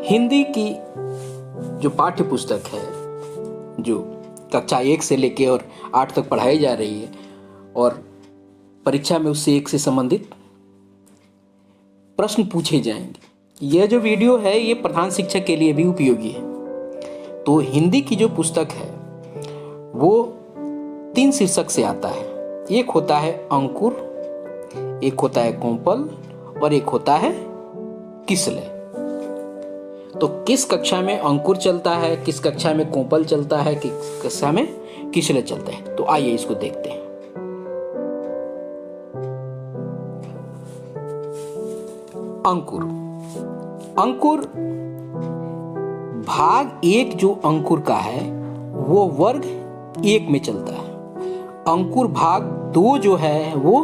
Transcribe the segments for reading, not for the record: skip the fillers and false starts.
हिंदी की जो पाठ्य पुस्तक है, जो कक्षा 1 से लेके और 8 तक पढ़ाई जा रही है और परीक्षा में उससे 1 से संबंधित प्रश्न पूछे जाएंगे। यह जो वीडियो है ये प्रधान शिक्षक के लिए भी उपयोगी है। तो हिंदी की जो पुस्तक है वो 3 शीर्षक से आता है। एक होता है अंकुर, एक होता है कोंपल और एक होता है किसलय। तो किस कक्षा में अंकुर चलता है, किस कक्षा में कोंपल चलता है, किस कक्षा में किसलय चलता है, तो आइए इसको देखते हैं। अंकुर भाग 1 जो अंकुर का है वो वर्ग 1 में चलता है। अंकुर भाग 2 जो है वो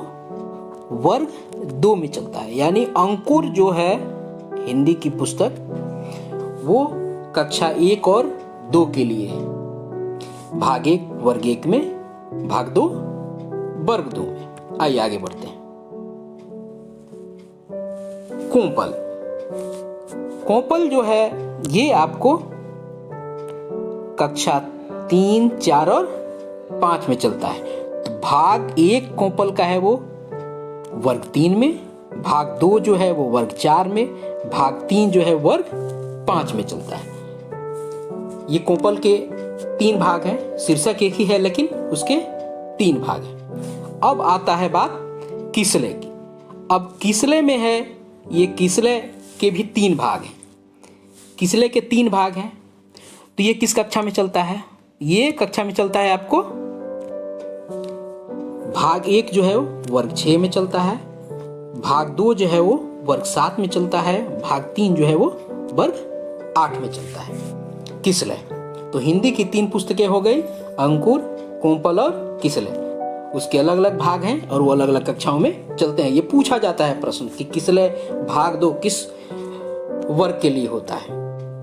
वर्ग 2 में चलता है। यानी अंकुर जो है हिंदी की पुस्तक वो कक्षा 1 और 2 के लिए है। भाग 1 वर्ग 1 में, भाग 2 वर्ग 2 में। आइए आगे बढ़ते हैं। कोंपल जो है ये आपको कक्षा 3, 4 और 5 में चलता है। तो भाग 1 कोंपल का है वो वर्ग 3 में, भाग 2 जो है वो वर्ग 4 में, भाग 3 जो है वर्ग 5 में चलता है। ये कोंपल के 3 भाग हैं। शीर्षक एक ही है लेकिन उसके 3 भाग हैं। अब आता है बात किसलय की। अब किसलय में है, ये किसलय के भी 3 भाग हैं। किसलय के 3 भाग हैं। तो ये किस कक्षा में चलता है? ये कक्षा में चलता है आपको भाग 1 जो है वो वर्ग 6 में चलता है, भाग 2 जो है वो वर्ग 7 में चलता है, भाग 3 जो है वो वर्ग 8 में चलता है किसलय। तो हिंदी की 3 पुस्तकें हो गई, अंकुर, कोंपल और किसलय। उसके अलग अलग भाग हैं और वो अलग अलग कक्षाओं में चलते हैं। ये पूछा जाता है प्रश्न कि किसलय भाग 2 किस वर्ग के लिए होता है।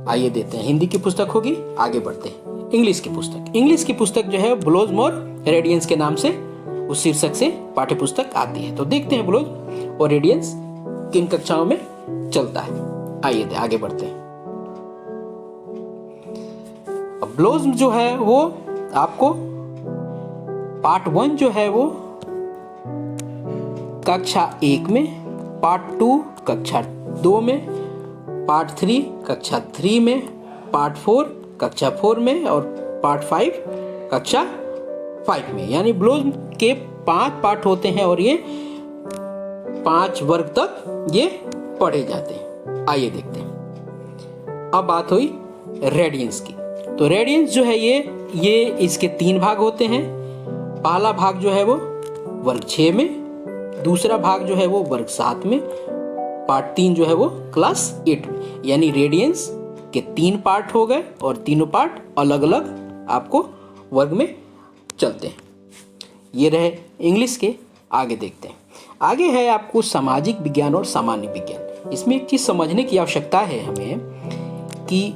आइए देखते हैं। हिंदी की पुस्तक होगी, आगे बढ़ते हैं। इंग्लिश की पुस्तक जो है ब्लोज और रेडियंस के नाम से उस शीर्षक से पाठ्य पुस्तक आती है। तो देखते हैं ब्लोज और रेडियंस किन कक्षाओं में चलता है। आइए आगे बढ़ते हैं। अब ब्लोज जो है वो आपको पार्ट 1 जो है वो कक्षा 1 में, पार्ट 2 कक्षा 2 में, पार्ट 3 कक्षा 3 में, पार्ट 4 कक्षा 4 में और पार्ट 5 कक्षा 5 में। यानी ब्लोज के 5 पार्ट होते हैं और ये 5 वर्ग तक ये पढ़े जाते हैं। आइए देखते हैं। अब बात हुई रेडियंस की। तो रेडियंस जो है ये इसके 3 भाग होते हैं। पहला भाग जो है वो वर्ग 6 में, दूसरा भाग जो है वो वर्ग 7 में, पार्ट 3 जो है वो क्लास 8 में। यानी रेडियंस के 3 पार्ट हो गए और तीनों पार्ट अलग अलग आपको वर्ग में चलते हैं। ये रहे इंग्लिश के। आगे देखते हैं। आगे है आपको सामाजिक विज्ञान और सामान्य विज्ञान। इसमें एक चीज समझने की आवश्यकता है हमें कि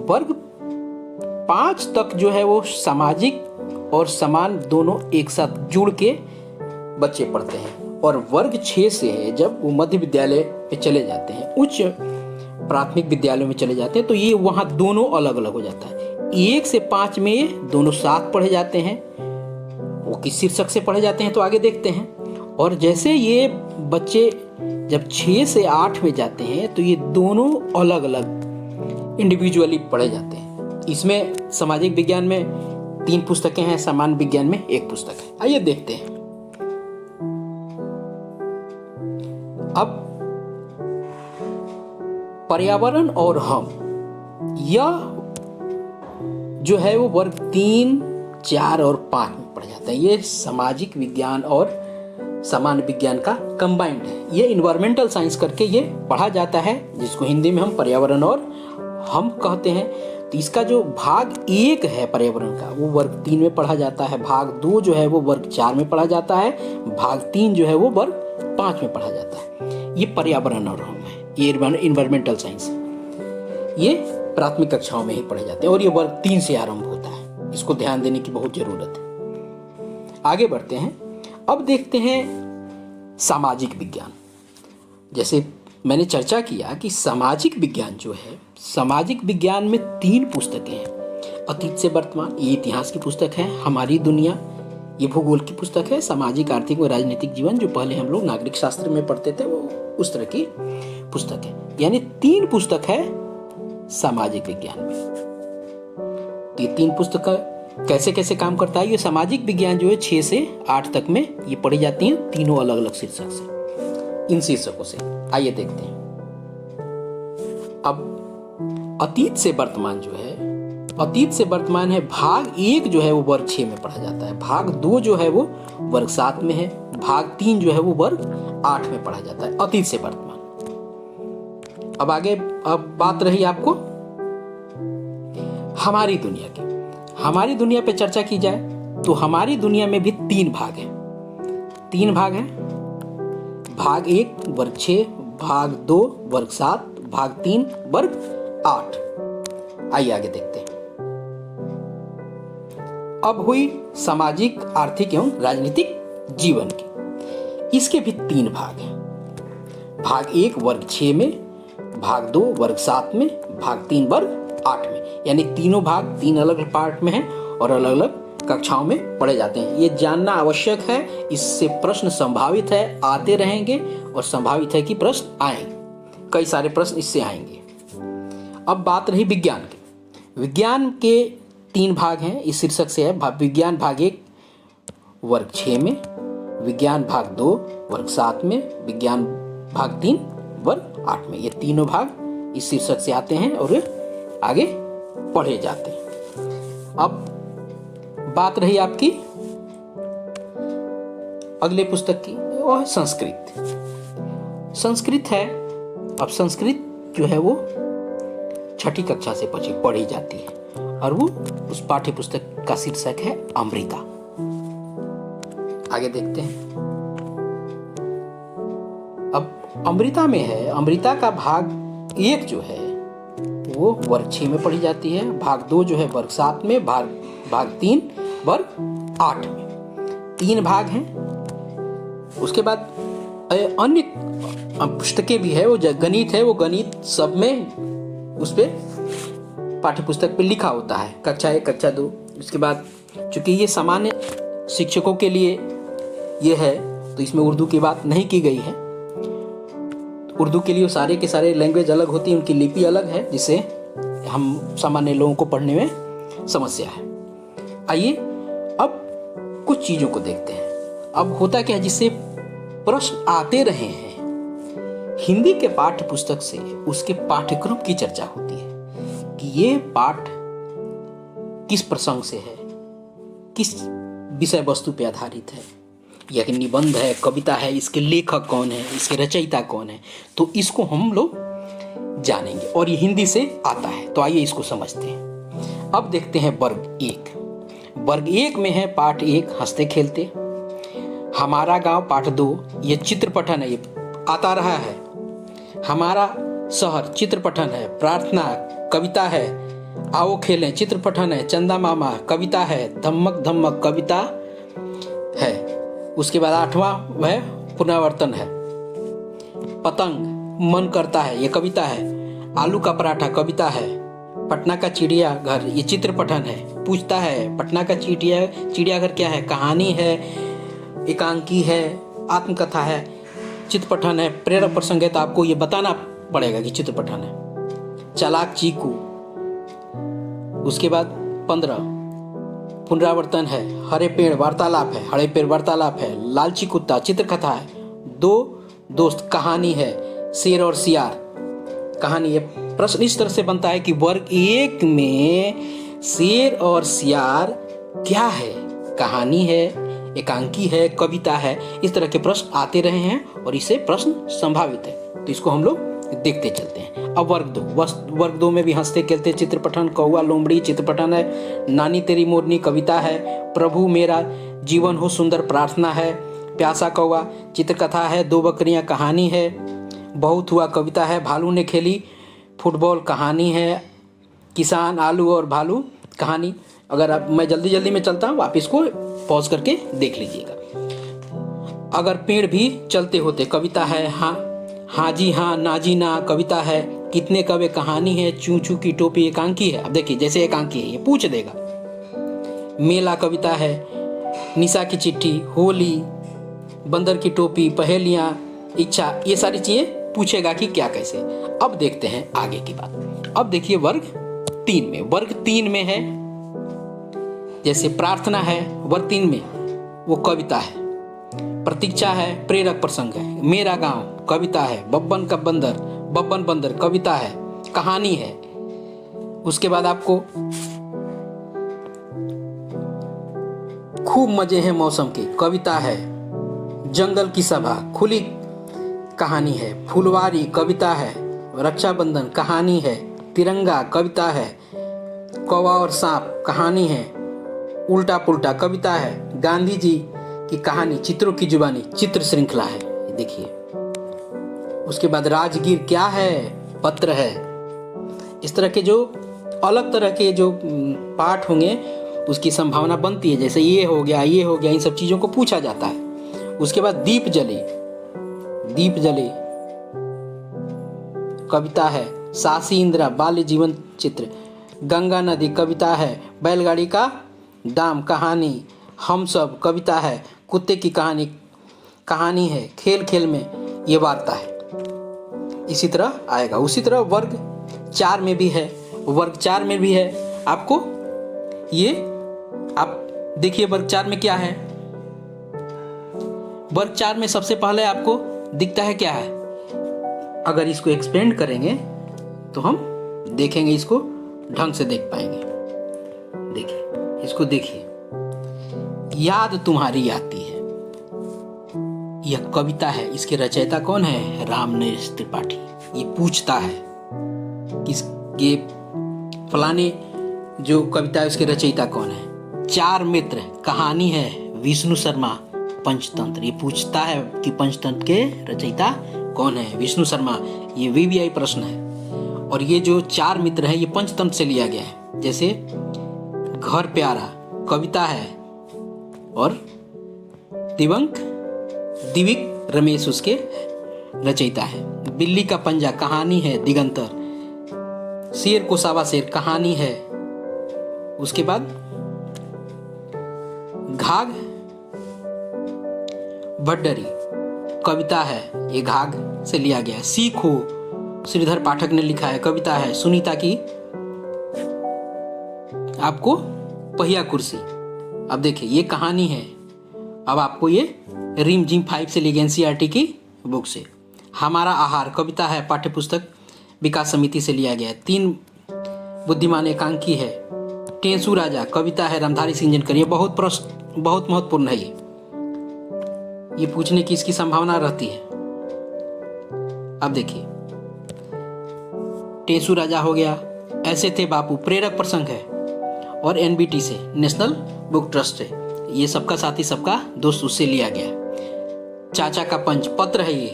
वर्ग 5 तक जो है वो सामाजिक और समान दोनों एक साथ जुड़ के बच्चे पढ़ते हैं, और वर्ग 6 से है जब वो मध्य विद्यालय पे चले जाते हैं, उच्च प्राथमिक विद्यालयों में चले जाते हैं, तो ये वहाँ दोनों अलग अलग हो जाता है। 1 से 5 में ये दोनों साथ पढ़े जाते हैं। वो किस शीर्षक से पढ़े जाते हैं तो आगे देखते हैं। और जैसे ये बच्चे जब 6 से 8 में जाते हैं तो ये दोनों अलग अलग इंडिविजुअली पढ़े जाते हैं। इसमें सामाजिक विज्ञान में 3 पुस्तकें हैं, सामान्य विज्ञान में 1 पुस्तक है। आइए देखते हैं। अब पर्यावरण और हम, यह जो है वो वर्ग 3, 4 और 5 में पढ़ जाता है। ये सामाजिक विज्ञान और सामान्य विज्ञान का कंबाइंड है। ये इन्वायरमेंटल साइंस करके ये पढ़ा जाता है, जिसको हिंदी में हम पर्यावरण और हम कहते हैं। तो इसका जो भाग 1 है पर्यावरण का वो वर्ग 3 में पढ़ा जाता है, भाग 2 जो है वो वर्ग 4 में पढ़ा जाता है, भाग 3 जो है वो वर्ग 5 में पढ़ा जाता है। ये पर्यावरण और हम है, ये इन्वायरमेंटल साइंस। ये प्राथमिक कक्षाओं में ही पढ़े जाते हैं और ये वर्ग 3 से आरंभ होता है। इसको ध्यान देने की बहुत जरूरत है। आगे बढ़ते हैं। अब देखते हैं सामाजिक विज्ञान। जैसे मैंने चर्चा किया कि सामाजिक विज्ञान जो है, सामाजिक विज्ञान में 3 पुस्तकें हैं। अतीत से वर्तमान, ये इतिहास की पुस्तक है। हमारी दुनिया, ये भूगोल की पुस्तक है। सामाजिक, आर्थिक व राजनीतिक जीवन, जो पहले हम लोग नागरिक शास्त्र में पढ़ते थे, वो उस तरह की पुस्तक है। यानी 3 पुस्तक है सामाजिक विज्ञान में। तो ये 3 पुस्तक कैसे कैसे काम करता है, ये सामाजिक विज्ञान जो है 6 से 8 तक में ये पढ़ी जाती हैं, तीनों अलग अलग शीर्षक से। इन शीर्षकों से आइए देखते हैं। अब अतीत से वर्तमान जो है, अतीत से वर्तमान है भाग 1 जो है वो वर्ग 6 में पढ़ा जाता है। भाग 2 जो है वो वर्ग 7 में है। भाग 3 जो है वो वर्ग 8 में पढ़ा जाता है, अतीत से वर्तमान। अब आगे, अब बात रही आपको हमारी दुनिया की। हमारी दुनिया पे चर्चा की जाए तो हमारी दुनिया में भी 3 भाग हैं। 3 भाग हैं। भाग 1 वर्ग 6, भाग 2 वर्ग 7, भाग 3 वर्ग 8। आइए आगे देखते हैं। अब हुई सामाजिक, आर्थिक एवं राजनीतिक जीवन की। इसके भी 3 भाग हैं। भाग 1 वर्ग 6 में, भाग 2 वर्ग 7 में, भाग 3 वर्ग 8 में। यानी तीनों भाग 3 अलग अलग पार्ट में हैं और अलग अलग कक्षाओं में पढ़े जाते हैं। ये जानना आवश्यक है। इससे प्रश्न संभावित है, आते रहेंगे और संभावित है कि प्रश्न आएंगे। कई सारे प्रश्न इससे आएंगे। अब बात रही विज्ञान की। विज्ञान के 3 भाग हैं, इस शीर्षक से है। विज्ञान भाग 1 वर्ग 6 में, विज्ञान भाग 2 वर्ग 7 में, विज्ञान भाग 3 वर्ग 8 में। ये तीनों भाग इस शीर्षक से आते हैं और आगे पढ़े जाते हैं। अब बात रही आपकी अगले पुस्तक की, वो है संस्कृत। संस्कृत है। अब संस्कृत जो है वो 6ठी कक्षा से पढ़ी जाती है और वो उस पाठ्य पुस्तक का शीर्षक है अमृता। आगे देखते हैं। अब अमृता में है, अमृता का भाग 1 जो है वो वर्ग 6 में पढ़ी जाती है। भाग 2 जो है वर्ग 7 में, भाग 3 वर्ग 8 में। 3 भाग हैं। उसके बाद अन्य पुस्तकें भी है। वो गणित है, वो गणित सब में उस पे पाठ्य पुस्तक पे लिखा होता है, कक्षा 1 कक्षा 2। उसके बाद चूंकि ये सामान्य शिक्षकों के लिए ये है तो इसमें उर्दू की बात नहीं की गई है। उर्दू के लिए सारे के सारे लैंग्वेज अलग होती है, उनकी लिपि अलग है, जिससे हम सामान्य लोगों को पढ़ने में समस्या है। आइए अब कुछ चीजों को देखते हैं। अब होता क्या है, जिससे प्रश्न आते रहे हैं, हिंदी के पाठ्य पुस्तक से उसके पाठ्यक्रम की चर्चा होती है कि ये पाठ किस प्रसंग से है, किस विषय वस्तु पे आधारित है, या कि निबंध है, कविता है, इसके लेखक कौन है, इसके रचयिता कौन है। तो इसको हम लोग जानेंगे और ये हिंदी से आता है। तो आइए इसको समझते हैं। अब देखते हैं वर्ग 1। वर्ग 1 में है पाठ 1 हंसते खेलते, हमारा गांव पाठ 2 ये चित्र पठन है, ये आता रहा है। हमारा शहर चित्र पठन है, प्रार्थना कविता है, आओ खेलें चित्र पठन है, चंदा मामा कविता है, धम्मक धम्मक कविता है। उसके बाद 8वां वह पुनरावर्तन है। पतंग मन करता है, ये कविता है। आलू का पराठा कविता है। पटना का चिड़ियाघर ये चित्र पठन है। पूछता है पटना का चिड़ियाघर क्या है, कहानी है, एकांकी है, आत्मकथा है, चित्र पठन है। प्रेरक प्रसंग है तो आपको ये बताना पड़ेगा कि चित्र पठन है। चालाक चीकू। उसके बाद 15 पुनरावर्तन है। हरे पेड़ वार्तालाप है, हरे पेड़ वार्तालाप है। लालची कुत्ता चित्रकथा है। 2 दोस्त कहानी है। शेर और सियार कहानी। ये प्रश्न इस तरह से बनता है कि वर्ग 1 में शेर और सियार क्या है, कहानी है, एकांकी है, कविता है। इस तरह के प्रश्न आते रहे हैं और इससे प्रश्न संभावित है, तो इसको हम लोग देखते चलते हैं। अब वर्ग 2 में भी हंसते खेलते चित्र पठन, कौआ लोमड़ी चित्र पठन है। नानी तेरी मोरनी कविता है। प्रभु मेरा जीवन हो सुंदर प्रार्थना है। प्यासा कौआ चित्रकथा है। 2 बकरियां कहानी है। बहुत हुआ कविता है। भालू ने खेली फुटबॉल कहानी है। किसान आलू और भालू कहानी। अगर आप, मैं जल्दी में चलता हूँ, आप इसको पॉज करके देख लीजिएगा। अगर पेड़ भी चलते होते कविता है। हाँ हाँ जी हाँ, ना जी ना कविता है, कितने कवे कहानी है, चू चू की टोपी एकांकी है। अब देखिए जैसे एकांकी है ये पूछ देगा। मेला कविता है, निशा की चिट्ठी, होली, बंदर की टोपी, पहेलियां, इच्छा, ये सारी चीजें पूछेगा कि क्या कैसे। अब देखते हैं आगे की बात। अब देखिए वर्ग 3 में, वर्ग 3 में है जैसे प्रार्थना है, वर्ग 3 में वो कविता है। प्रतीक्षा है, प्रेरक प्रसंग है। मेरा गांव कविता है। बब्बन का बंदर, बब्बन बंदर कविता है, कहानी है। उसके बाद आपको खूब मजे हैं मौसम के, कविता है। जंगल की सभा, खुली कहानी है। फुलवारी कविता है। रक्षाबंधन कहानी है। तिरंगा कविता है। कौवा और सांप कहानी है। उल्टा पुल्टा कविता है। गांधी जी की कहानी, चित्रों की जुबानी, चित्र श्रृंखला है। देखिए उसके बाद राजगीर क्या है, पत्र है। इस तरह के जो अलग तरह के जो पाठ होंगे उसकी संभावना बनती है। जैसे ये हो गया, ये हो गया, इन सब चीजों को पूछा जाता है। उसके बाद दीप जले, दीप जले कविता है। सासी इंदिरा बाल्य जीवन चित्र। गंगा नदी कविता है। बैलगाड़ी का दाम कहानी। हम सब कविता है। कुत्ते की कहानी कहानी है। खेल खेल में ये वार्ता है। इसी तरह आएगा। उसी तरह वर्ग 4 में भी है। वर्ग 4 में भी है आपको ये, आप देखिए वर्ग 4 में क्या है। वर्ग 4 में सबसे पहले आपको दिखता है क्या है। अगर इसको एक्सपेंड करेंगे तो हम देखेंगे, इसको ढंग से देख पाएंगे। देखिए इसको देखिए। याद तुम्हारी आती है, यह कविता है। इसके रचयिता कौन है? रामनरेश त्रिपाठी। ये पूछता है कि ये फलाने जो कविता है उसके रचयिता कौन है। चार मित्र कहानी है। विष्णु शर्मा पंचतंत्र। ये पूछता है कि पंचतंत्र के रचयिता कौन है? विष्णु शर्मा। ये वीवीआई प्रश्न है। और ये जो चार मित्र है ये पंचतंत्र से लिया गया है। जैसे घर प्यारा कविता है और दिविक रमेश उसके रचयिता है। बिल्ली का पंजा कहानी है। दिगंतर। शेर को सावा शेर कहानी है। उसके बाद घाघ भड्डरी कविता है। ये घाघ से लिया गया है। सीखो श्रीधर पाठक ने लिखा है, कविता है। सुनीता की आपको पहिया कुर्सी। अब देखिए ये कहानी है। अब आपको ये रिम जिम 5 से ली गई एनसीईआरटी की बुक से। हमारा आहार कविता है, पाठ्य पुस्तक विकास समिति से लिया गया है। 3 बुद्धिमान एकांकी है। टेंसू राजा कविता है, रामधारी सिंह दिनकर। ये बहुत महत्वपूर्ण है। ये पूछने की इसकी संभावना रहती है। अब देखिए टेंसू राजा हो गया। ऐसे थे बापू प्रेरक प्रसंग है और एनबीटी से, नेशनल बुक ट्रस्ट से। ये सबका साथी सबका दोस्त उससे लिया गया। चाचा का पंच पत्र है। ये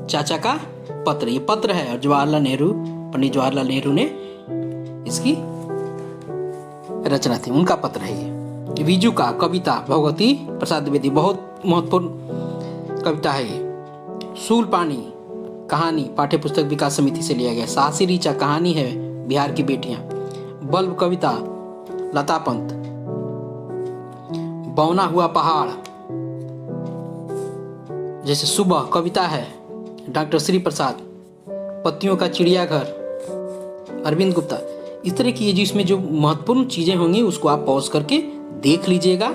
चाचा का पत्र, ये पत्र है। और जवाहरलाल नेहरू, पंडित जवाहरलाल नेहरू ने इसकी रचना थी, उनका पत्र है ये। विजू का कविता भगवती प्रसाद द्विवेदी, बहुत महत्वपूर्ण कविता है ये। सूल पानी कहानी, पाठ्य पुस्तक विकास समिति से लिया गया। साहसी रीचा कहानी है, बिहार की बेटियां। बल्ब कविता लता पंत। बौना हुआ पहाड़ जैसे सुबह कविता है, डॉक्टर श्री प्रसाद। पत्तियों का चिड़ियाघर अरविंद गुप्ता। इस तरह की जिसमें जो महत्वपूर्ण चीजें होंगी उसको आप पॉज करके देख लीजिएगा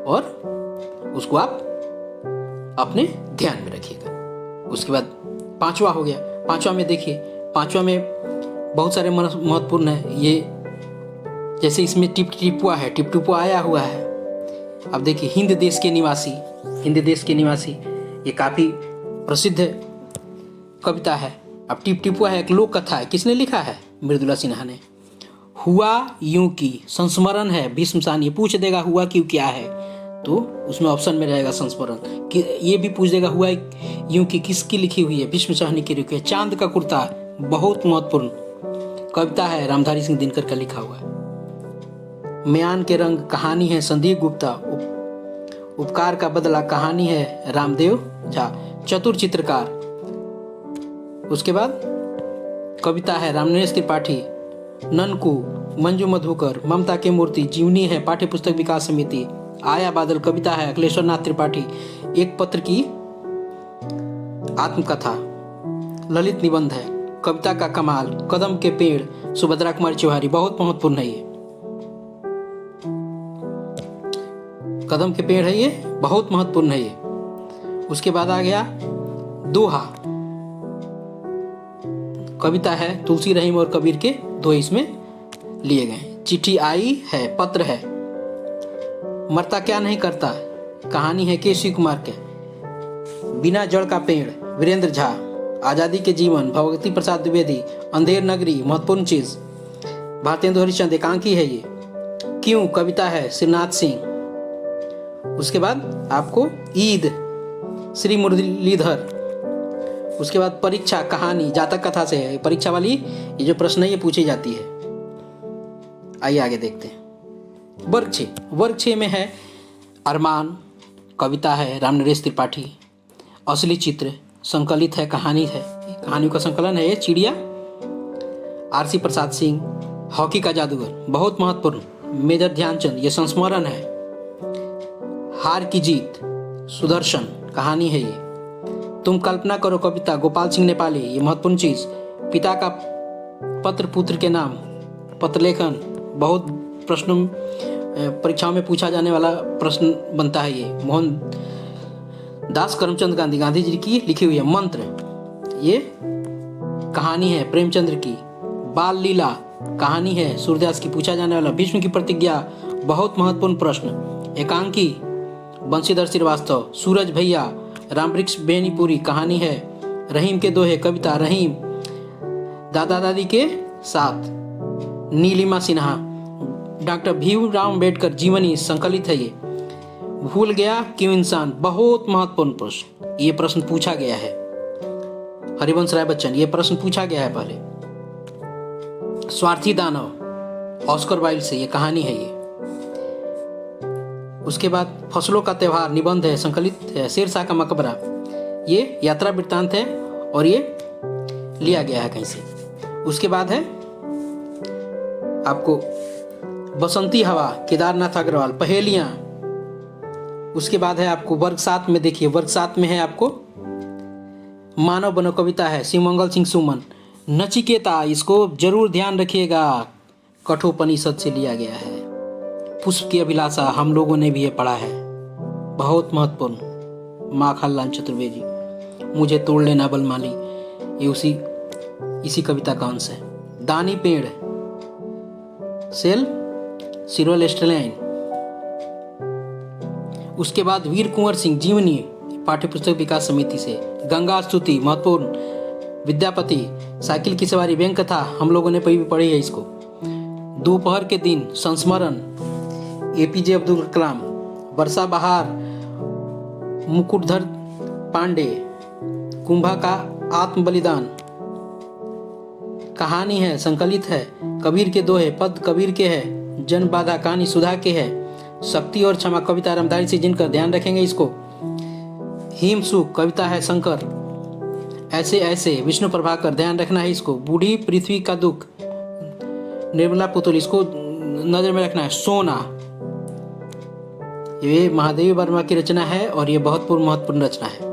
और उसको आप अपने ध्यान में रखिएगा। उसके बाद 5वां हो गया। 5वां में देखिए, 5वां में बहुत सारे महत्वपूर्ण है। ये जैसे इसमें टिपटिपुआ है, टिपटिपुआ आया हुआ है। अब देखिए हिंद देश के निवासी, हिंद देश के निवासी ये काफी प्रसिद्ध कविता है। अब टिपटिपुआ है, एक लोक कथा है। किसने लिखा है? मृदुला सिन्हा ने। हुआ यूं की संस्मरण है, भीष्मशान। ये पूछ देगा हुआ क्यों क्या है, तो उसमें ऑप्शन में रहेगा संस्मरण। ये भी पूछ देगा हुआ यूं की किसकी लिखी हुई है, भीष्म साहनी की लिखी है। चांद का कुर्ता बहुत महत्वपूर्ण कविता है, रामधारी सिंह दिनकर का लिखा हुआ है। म्यान के रंग कहानी है, संदीप गुप्ता। उपकार का बदला कहानी है, रामदेव झा। चतुर चित्रकार उसके बाद कविता है रामनरेश त्रिपाठी, ननकू, मंजू मधुकर, ममता की मूर्ति, जीवनी है पाठ्य पुस्तक विकास समिति, आया बादल कविता है अखिलेश्वर नाथ त्रिपाठी, एक पत्र की आत्मकथा, ललित निबंध है, कविता का कमाल, कदम के पेड़, सुभद्रा कुमारी चौहारी। बहुत महत्वपूर्ण है ये, कदम के पेड़ है ये, बहुत महत्वपूर्ण है ये। उसके बाद आ गया दोहा, कविता है तुलसी रहीम और कबीर के दोहे इसमें लिए गए। चिट्ठी आई है, पत्र है, मरता क्या नहीं करता, कहानी है केसी कुमार के, बिना जड़ का पेड़, वीरेंद्र झा, आजादी के जीवन, भगवती प्रसाद द्विवेदी, अंधेर नगरी, महत्वपूर्ण चीज, भारतेंदु हरिश्चंद, एकांकी है ये, क्यों, कविता है श्रीनाथ सिंह। उसके बाद आपको ईद, श्री मुरलीधर। उसके बाद परीक्षा, कहानी, जातक कथा से है, परीक्षा वाली ये जो प्रश्न है ये पूछी जाती है। आइए आगे देखते हैं। वर्ग 6 में है अरमान, कविता है रामनरेश त्रिपाठी, असली चित्र, संकलित है, कहानी है, कहानियों का संकलन है ये, चिड़िया, आरसी प्रसाद सिंह, हॉकी का जादूगर, बहुत महत्वपूर्ण, मेजर ध्यानचंद, ये संस्मरण है, हार की जीत, सुदर्शन, कहानी है ये, तुम कल्पना करो, कविता, गोपाल सिंह नेपाली, ये महत्वपूर्ण चीज, पिता का पत्र पुत्र के नाम, पत्र लेखन, बहुत प्रश्नों परीक्षाओं में पूछा जाने वाला प्रश्न बनता है ये, मोहन दास करमचंद गांधी, गांधी जी की लिखी हुई है, मंत्र, ये कहानी है प्रेमचंद्र की, बाल लीला, कहानी है सूरदास की, पूछा जाने वाला, भीष्म की प्रतिज्ञा, बहुत महत्वपूर्ण प्रश्न, एकांकी, बंशीधर श्रीवास्तव, सूरज भैया, रामवृक्ष बेनीपुरी, कहानी है, रहीम के दोहे, कविता, रहीम, दादा दादी के साथ, नीलिमा सिन्हा, डॉक्टर भीमराव अम्बेडकर, जीवनी, संकलित है ये, भूल गया क्यों इंसान, बहुत महत्वपूर्ण प्रश्न, ये प्रश्न पूछा गया है, हरिवंश राय बच्चन, ये प्रश्न पूछा गया है पहले, स्वार्थी दानव, ऑस्कर वाइल्ड से, ये कहानी है ये। उसके बाद फसलों का त्योहार, निबंध है, संकलित है, शेरशाह का मकबरा, ये यात्रा वृत्तांत है और ये लिया गया है कहीं से। उसके बाद है आपको बसंती हवा, केदारनाथ अग्रवाल, पहेलियां। उसके बाद है आपको वर्ग 7 में, देखिए वर्ग 7 में है आपको मानव बनो, कविता है शिवमंगल सिंह सुमन, नचिकेता, इसको जरूर ध्यान रखिएगा, कठोपनिषद से लिया गया है, पुष्प की अभिलाषा, हम लोगों ने भी ये पढ़ा है, बहुत महत्वपूर्ण, माखनलाल चतुर्वेदी, मुझे तोड़ लेना बलमाली, ये इसी कविता का अंश है, दानी पेड़, सेल सिरोल एस्ट्रेलाइन। उसके बाद वीर कुंवर सिंह, जीवनी, पाठ्य पुस्तक विकास समिति से, गंगा स्तुति, महत्वपूर्ण, विद्यापति, साइकिल की सवारी, बैंक कथा, हम लोगों ने पढ़ी है इसको, दोपहर के दिन, संस्मरण, एपीजे अब्दुल कलाम, वर्षा बहार, मुकुटधर पांडे, कुंभा का आत्म बलिदान, कहानी है, संकलित है, कबीर के दोहे, पद कबीर के है, जन बाधा, कहानी सुधा के है, शक्ति और क्षमा, कविता रामधारी सिंह जिनकर, ध्यान रखेंगे इसको, हिम सुख, कविता है शंकर, ऐसे ऐसे, विष्णु प्रभाकर, ध्यान रखना है इसको, बूढ़ी पृथ्वी का दुख, निर्मला पुतुल, इसको नजर में रखना है, सोना, ये महादेवी वर्मा की रचना है और ये बहुत महत्वपूर्ण रचना है।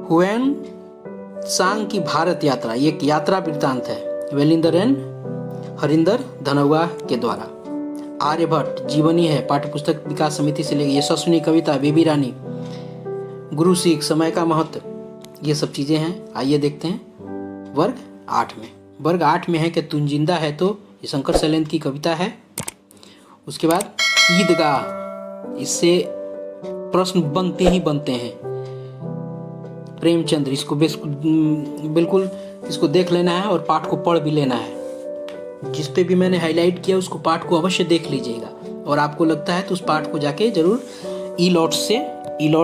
हुएन सांग की भारत यात्रा, ये एक यात्रा वृत्तांत है, वेलिंदर एन हरिंदर धनौआ के द्वारा। आर्यभट्ट, जीवनी है, पाठ्य पुस्तक विकास समिति से लेकर, यशस्विनी कविता, बेबी रानी, गुरु सिख, समय का महत्व, ये सब चीजें हैं। आइए देखते हैं वर्ग 8 में। वर्ग 8 में है कि तुम जिंदा है तो, ये शंकर शैलेंद्र की कविता है। उसके बाद ईदगाह, इससे प्रश्न बनते ही बनते हैं, प्रेमचंद्र, इसको बिल्कुल इसको देख लेना है और पाठ को पढ़ भी लेना है। जिस पे भी मैंने हाईलाइट किया उसको पाठ को अवश्य देख लीजिएगा, और आपको लगता है तो उस पाठ को जाके जरूर ई लॉट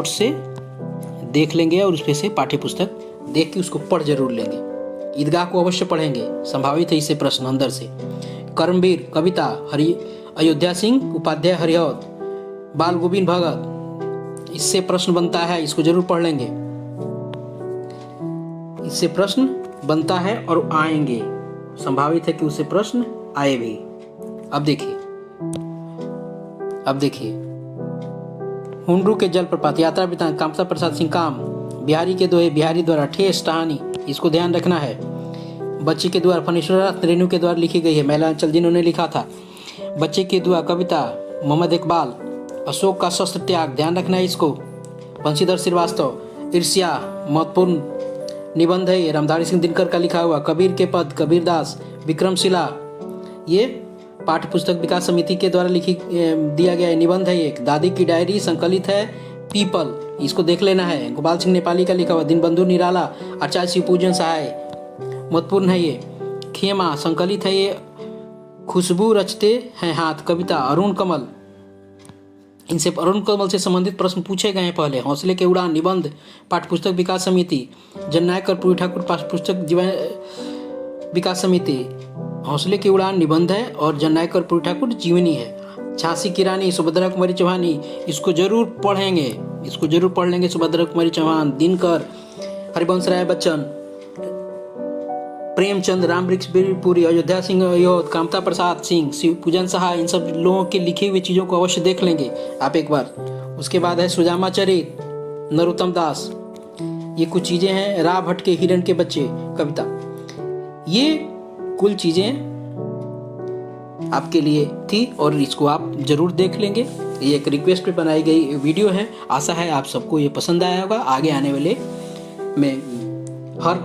से देख लेंगे और उस पे से पाठ्य पुस्तक देख के उसको पढ़ जरूर लेंगे। ईदगाह को अवश्य पढ़ेंगे, संभावित है इससे प्रश्न अंदर से। कर्मवीर, कविता, अयोध्या सिंह उपाध्याय हरिहौद, बाल गोविंद भगत, इससे प्रश्न बनता है, इसको जरूर पढ़ लेंगे। इससे प्रश्न बनता है और आएंगे, संभावित है कि उससे प्रश्न आए भी। अब देखिए हुंडरू के जलप्रपात, यात्रा वृतांत, कामता प्रसाद सिंह काम, बिहारी के दोहे, बिहारी द्वारा, ठेस कहानी, इसको ध्यान रखना है। बच्चे के द्वारा, फणीश्वर रेणु के द्वारा लिखी गई है, महिलांचल जिन्होंने लिखा था। बच्चे की दुआ कविता, मोहम्मद इकबाल। अशोक का शस्त्र त्याग, ध्यान रखना है इसको, बंशीधर श्रीवास्तव। ईर्ष्या, महत्वपूर्ण निबंध है, रामधारी सिंह दिनकर का लिखा हुआ। कबीर के पद, कबीरदास। विक्रमशिला, ये पाठ्य पुस्तक विकास समिति के द्वारा दिया गया निबंध है एक। दादी की डायरी संकलित है पीपल, इसको देख लेना है। गोपाल सिंह नेपाली का लिखा हुआ। दीनबंधु निराला, आचार्य शिवपूजन सहाय, महत्वपूर्ण है ये। खेमा संकलित है ये। खुशबू रचते हैं हाथ, कविता, अरुण कमल। इनसे अरुण कमल से संबंधित प्रश्न पूछे गए हैं पहले। हौसले के उड़ान, निबंध, पाठ्य पुस्तक विकास समिति। जननायक कर्पूरी ठाकुर, पाठ्य पुस्तक विकास समिति। हौसले की उड़ान निबंध है और जननायक कर्पूरी ठाकुर जीवनी है। झांसी की रानी, सुभद्रा कुमारी चौहानी, इसको जरूर पढ़ लेंगे। सुभद्रा कुमारी चौहान, दिनकर, हरिवंश राय बच्चन, प्रेमचंद, रामवृक्षपुरी, अयोध्या सिंह अयोध्या, कामता प्रसाद सिंह, शिवपूजन सहाय, इन सब लोगों के लिखी हुई चीज़ों को अवश्य देख लेंगे आप एक बार। उसके बाद है सुजामा चरित, नरोत्तम दास, ये कुछ चीज़ें हैं। रा भट्ट के हिरण के बच्चे कविता, ये कुल चीज़ें आपके लिए थी और इसको आप जरूर देख लेंगे। ये एक रिक्वेस्ट पे बनाई गई वीडियो है। आशा है आप सबको ये पसंद आया होगा। आगे आने वाले मैं हर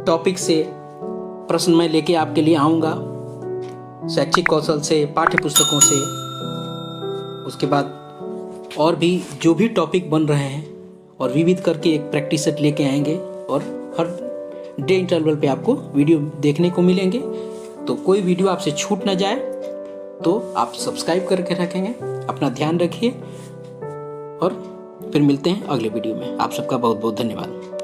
टॉपिक से प्रश्न मैं लेके आपके लिए आऊँगा, शैक्षिक कौशल से, पाठ्य पुस्तकों से। उसके बाद और भी जो भी टॉपिक बन रहे हैं और विविध करके एक प्रैक्टिस सेट लेके आएंगे और हर डे इंटरवल पे आपको वीडियो देखने को मिलेंगे। तो कोई वीडियो आपसे छूट ना जाए तो आप सब्सक्राइब करके रखेंगे। अपना ध्यान रखिए और फिर मिलते हैं अगले वीडियो में। आप सबका बहुत बहुत धन्यवाद।